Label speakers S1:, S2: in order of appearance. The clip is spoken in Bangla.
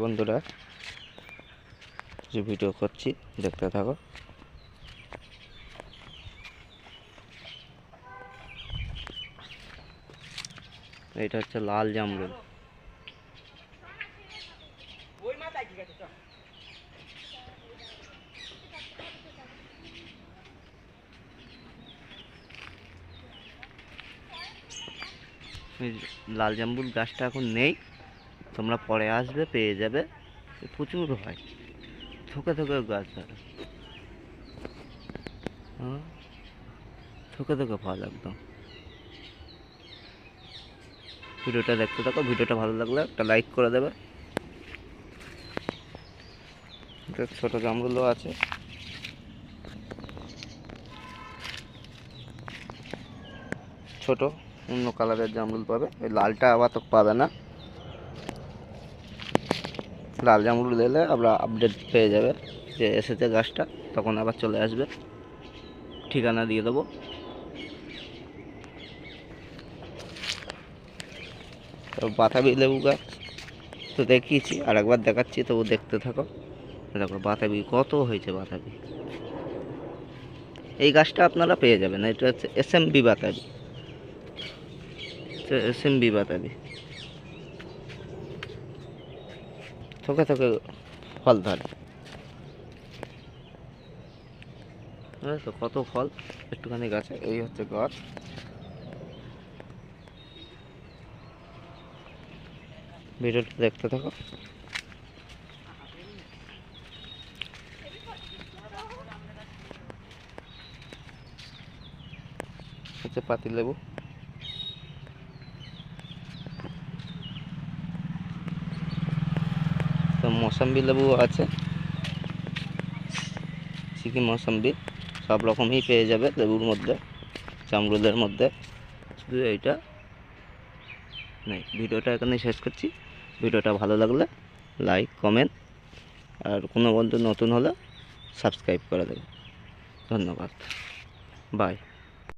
S1: বন্ধুরা, যে ভিডিও করছি দেখতে থাকো। এটা হচ্ছে লাল জামরুল। লাল জামরুল গাছটা এখন নেই, তোমরা পরে আসবে পেয়ে যাবে। প্রচুর হয়, থোকে থোকে গাছ ধরে, থোকে থোকে ফল একদম। ভিডিওটা দেখতে থাকো, ভিডিওটা ভালো লাগলে একটা লাইক করে দেবে। ছোট জামরুলও আছে। ছোট অন্য কালারের জামরুল পাবে, ওই লালটা আবার তো পাবে না। লাল জামরুল এলে আমরা আপডেট পেয়ে যাবে যে এসেছে গাছটা, তখন আবার চলে আসবে, ঠিকানা দিয়ে দেবো। বাতাবি লেবু গাছ তো দেখিয়েছি, আর একবার দেখাচ্ছি, তবু দেখতে থাকো। দেখো বাতাবি কত হয়েছে। বাতাবি এই গাছটা আপনারা পেয়ে যাবেন। এটা হচ্ছে এসএমবি বাতাবি, এসএমবি বাতাবি। থোকে থোকে ফল ধরে, তো কত ফল একটুখানি গাছে। এই হচ্ছে গাছ। ভিডিওটা দেখতে থাকো। হচ্ছে পাতি লেবু। তো মৌসম্বি লেবু আছে, সিকিম মৌসম্বি সব রকমই পেয়ে যাবে লেবুর মধ্যে, জামরুলের মধ্যে। শুধু এইটা নেই। ভিডিওটা এখানে শেষ করছি। ভিডিওটা ভালো লাগলে লাইক কমেন্ট, আর কোনো বন্ধু নতুন হলে সাবস্ক্রাইব করে দেবে। ধন্যবাদ, বাই।